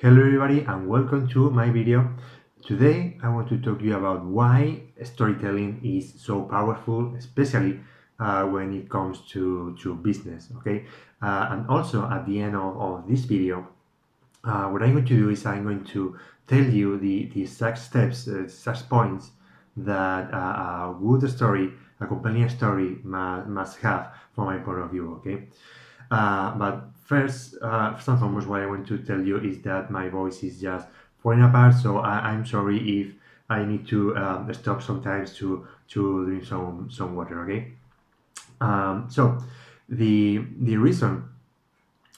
Hello everybody and welcome to my video. Today I want to talk to you about why storytelling is so powerful, especially when it comes to business, okay? And also at the end of this video, what I'm going to do is I'm going to tell you the exact steps, exact points that a good story, a compelling story must have from my point of view, okay? But first and foremost, what I want to tell you is that my voice is just falling apart. So I'm sorry if I need to stop sometimes to drink some water. Okay. So the reason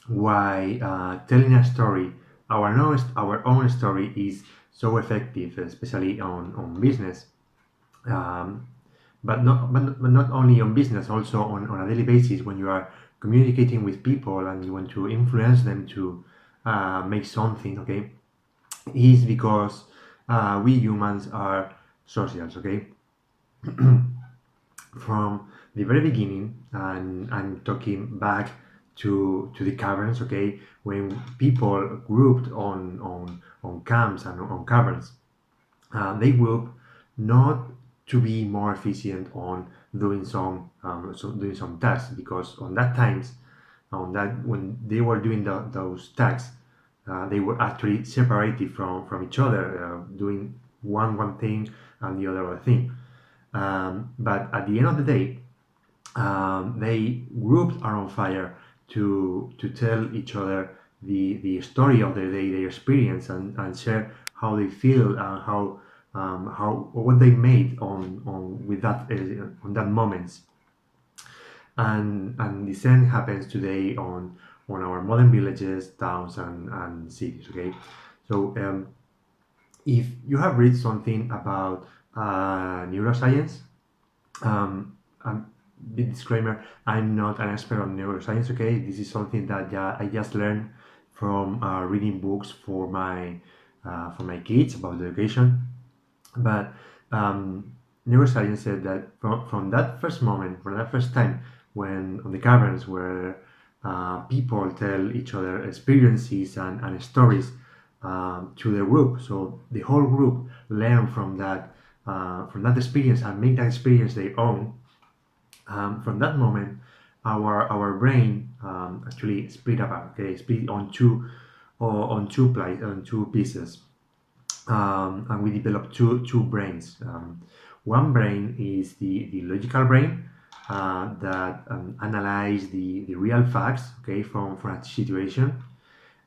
why telling a story, our own story, is so effective, especially on business. Um, but not only on business, also on a daily basis when you are communicating with people and you want to influence them to make something, okay, is because we humans are socials, okay. From the very beginning, and I'm talking back to the caverns, okay, when people grouped on camps and on caverns, they will not to be more efficient on doing some tasks, because on that times, on that when they were doing those tasks, they were actually separated from each other, doing one thing and the other thing. But at the end of the day, they grouped around fire to tell each other the story of their day, their experience, and share how they feel and how what they made on with that on that moments. And the same happens today on our modern villages, towns, and cities. Okay, so if you have read something about neuroscience, um, the disclaimer, I'm not an expert on neuroscience, okay? This is something that I just learned from reading books for my kids about education. But neuroscience said that from that first moment, from that first time when on the caverns where people tell each other experiences and stories to the group, so the whole group learn from that experience and make that experience their own. From that moment, our brain actually split apart. Okay, split on two pieces, and we develop two brains. One brain is the logical brain that analyze the real facts, okay, from a situation,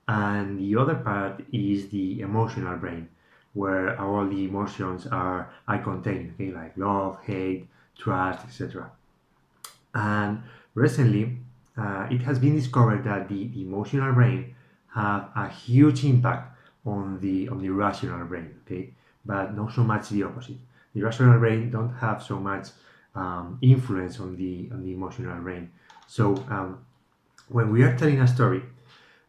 and the other part is the emotional brain, where all the emotions are contained, okay, like love, hate, trust, etc. And recently, it has been discovered that the emotional brain have a huge impact on the rational brain. Okay, but not so much the opposite. The rational brain don't have so much influence on the emotional brain. So when we are telling a story,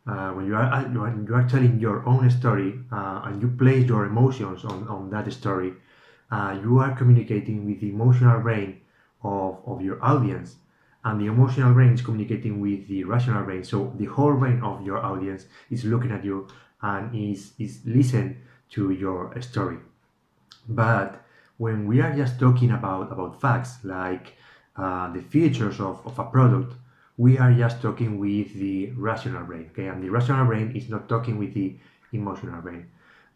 when you are telling your own story and you place your emotions on that story, you are communicating with the emotional brain of your audience, and the emotional brain is communicating with the rational brain. So the whole brain of your audience is looking at you and is listening to your story. But when we are just talking about facts like the features of a product, we are just talking with the rational brain. Okay, and the rational brain is not talking with the emotional brain.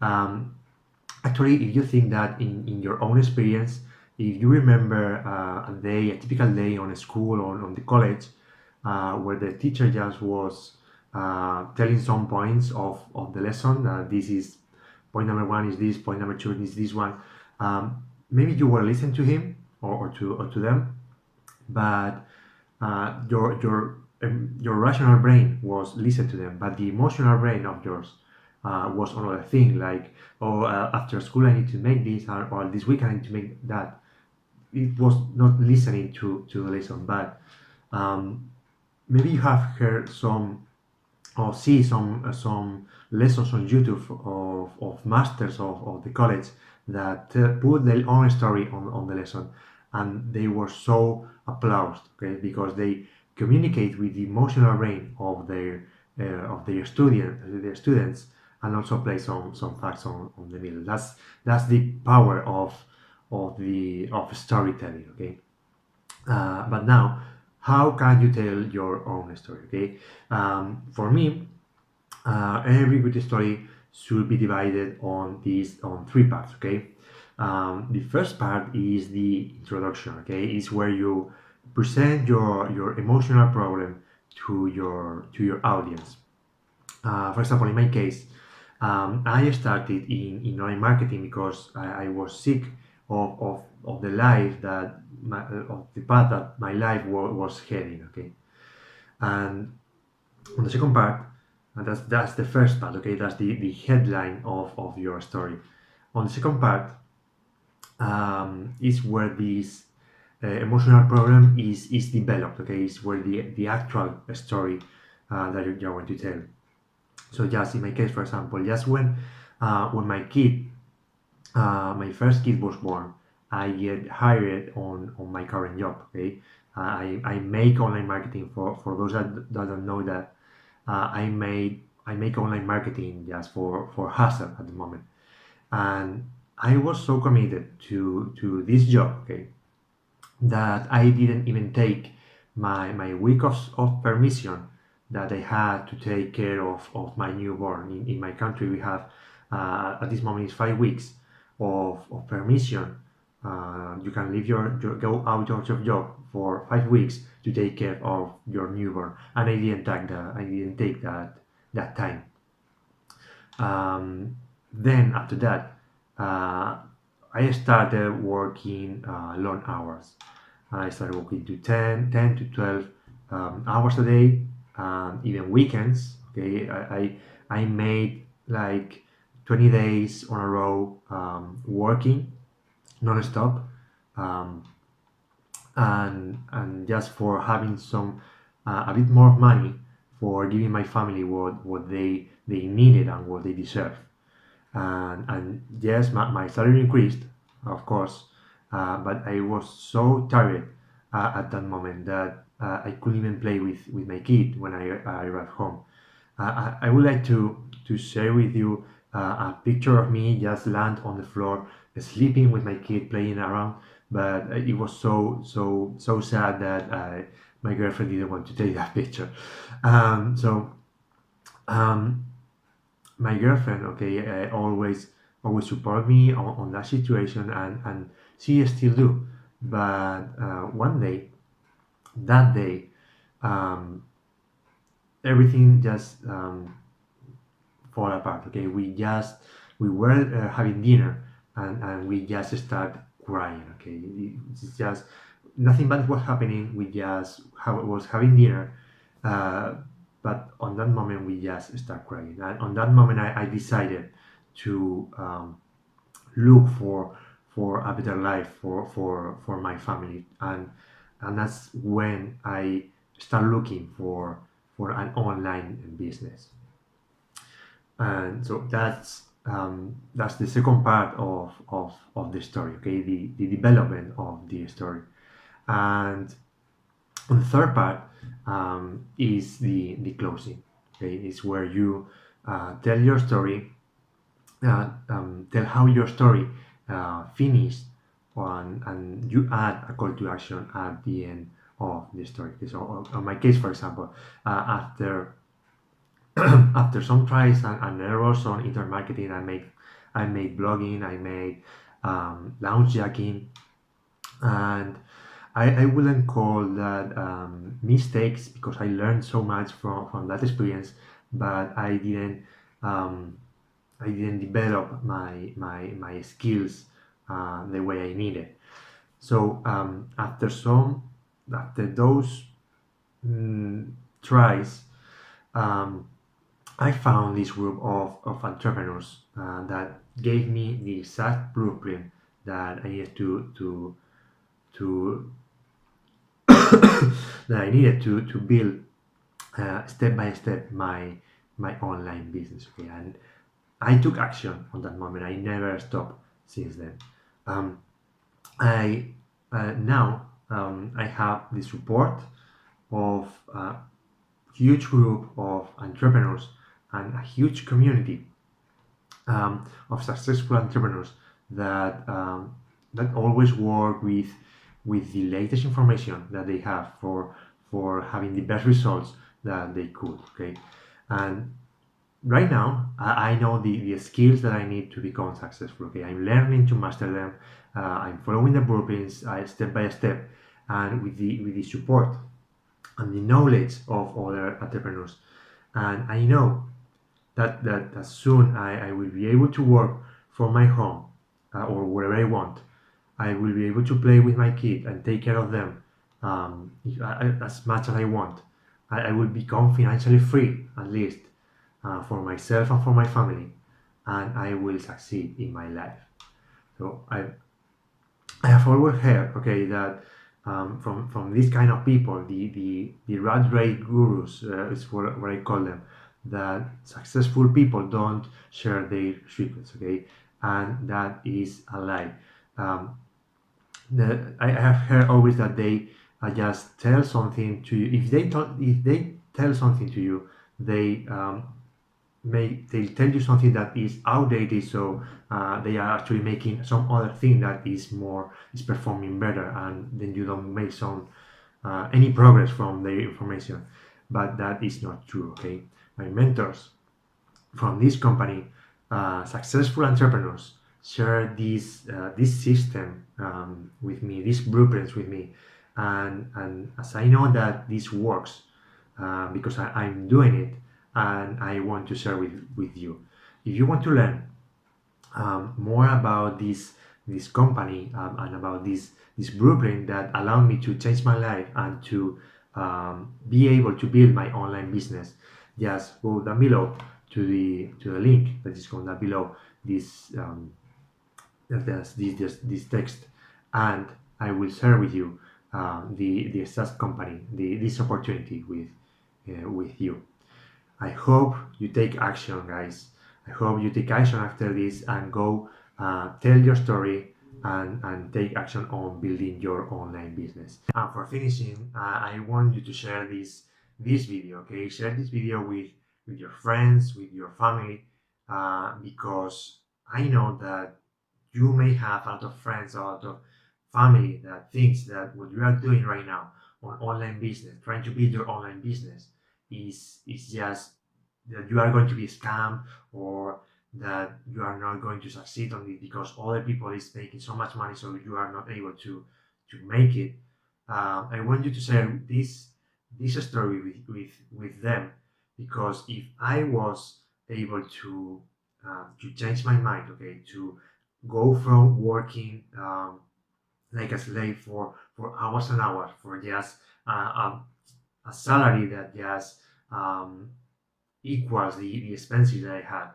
Um, Actually, if you think that in your own experience, if you remember a typical day on a school or on the college, where the teacher just was telling some points of the lesson, this is point number one is this, point number two is this one. Maybe you were listening to him or to them, but your rational brain was listen to them, but the emotional brain of yours was another thing. Like, oh, after school I need to make this, or this week I need to make that. It was not listening to the lesson, but um, maybe you have heard some or see some lessons on YouTube of masters of the college that put their own story on the lesson, and they were so applauded, okay, because they communicate with the emotional brain of their students, and also place some facts on the middle. That's the power of storytelling. Okay, but now, how can you tell your own story? Okay, for me, every good story should be divided on three parts. Okay, the first part is the introduction. Okay, is where you present your emotional problem to your audience. For example, in my case, I started in online marketing because I was sick of the life that of the path that my life was heading. Okay, and on the second part, and that's the first part. Okay, that's the headline of your story. On the second part, is where this emotional problem is developed. Okay, is where the actual story that you're going to tell. So just in my case, for example, just when my first kid was born, I get hired on my current job. Okay, I make online marketing for those that don't know that I make online marketing just for hustle at the moment, and I was so committed to this job. Okay, that I didn't even take my week of permission that I had to take care of my newborn. In my country, we have at this moment is 5 weeks of permission. You can leave go out of your job for 5 weeks to take care of your newborn, and I didn't take that time. Then after that, uh, I started working long hours. I started working to 10 to 12 hours a day, even weekends. Okay, I made like 20 days on a row working non-stop, um, and just for having some a bit more money for giving my family what they needed and what they deserve. And yes, my salary increased, of course, but I was so tired at that moment that I couldn't even play with my kid when I arrived home. I would like to share with you a picture of me just land on the floor, sleeping with my kid playing around, but it was so sad that my girlfriend didn't want to take that picture. So um, my girlfriend, okay, always support me on that situation, and she still do. But one day, that day, um, everything just fall apart. Okay, we were having dinner, and we just start crying. Okay, it's just nothing bad was happening. We just was having dinner, uh, but on that moment we just start crying. And on that moment, I decided to look for a better life for my family, and that's when I start looking for an online business. And so that's the second part of the story. Okay, the development of the story. And the third part is the closing. Okay, is where you tell your story, tell how your story finished, and you add a call to action at the end of the story. Okay, so on my case, for example, after after some tries and errors on internet marketing, I made blogging, I made launch jacking, and I wouldn't call that mistakes because I learned so much from that experience, but um, I didn't develop my skills the way I needed. So after those mm, tries, um, I found this group of entrepreneurs that gave me the exact blueprint that I needed to that I needed to build step by step my online business. Okay, and I took action on that moment. I never stopped since then. Um, I now I have the support of a huge group of entrepreneurs and a huge community of successful entrepreneurs that that always work with the latest information that they have for having the best results that they could. Okay, and right now I know the skills that I need to become successful. Okay, I'm learning to master them. I'm following the blueprints step by step, and with the support and the knowledge of other entrepreneurs. And I know that soon I will be able to work from my home or wherever I want. I will be able to play with my kid and take care of them as much as I want. I will become financially free, at least, for myself and for my family, and I will succeed in my life. So I have always heard, okay, that from these kind of people, the rat race gurus is what I call them, that successful people don't share their secrets, okay, and that is a lie. Um, I have heard always that they just tell something to you. If they tell something to you, they they tell you something that is outdated, so they are actually making some other thing that is performing better, and then you don't make some any progress from their information. But that is not true. Okay, my mentors from this company, successful entrepreneurs, share this system with me, these blueprints with me, and as I know that this works, because I'm doing it, and I want to share with you. If you want to learn more about this company and about this blueprint that allowed me to change my life and to be able to build my online business, just go down below to the link that is going down below this this text, and I will share with you the SaaS company, this opportunity with you. I hope you take action, guys. I hope you take action after this and go tell your story and take action on building your online business. And for finishing, I want you to share this video. Okay, share this video with your friends, with your family, because I know that you may have a lot of friends, a lot of family that thinks that what you are doing right now on online business, trying to build your online business, is just that you are going to be scammed, or that you are not going to succeed on it because other people is making so much money, so you are not able to make it. I want you to share this story with them, because if I was able to change my mind, okay, to go from working like a slave for hours and hours for just a salary that just um, equals the expenses that I had.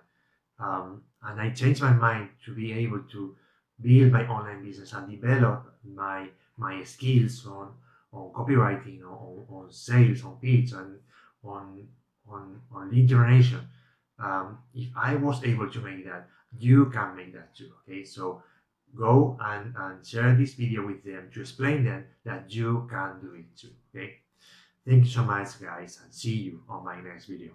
And I changed my mind to be able to build my online business and develop my skills on copywriting, on sales, on pitch, and on on lead generation. If I was able to make that, you can make that too. Okay, so go and share this video with them to explain them that you can do it too. Okay, thank you so much, guys, and see you on my next video.